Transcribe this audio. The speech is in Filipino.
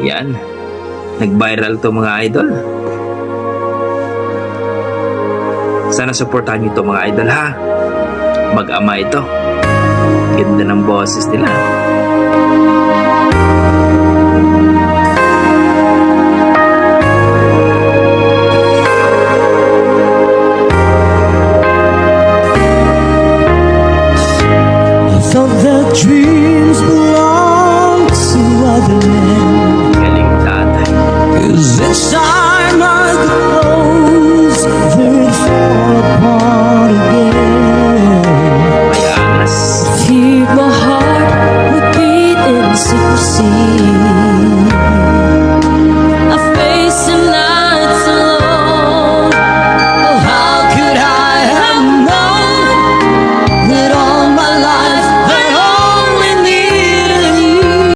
Yan. Nag-viral to mga idol. Sana supportahan nyo to mga idol ha. Mag-ama ito. Ganda ng boses nila. Thought that dreams belong to other men. Galing tatay. 'Cause each time I close, they'd fall apart again. May angas. Feared my heart would beat in secrecy.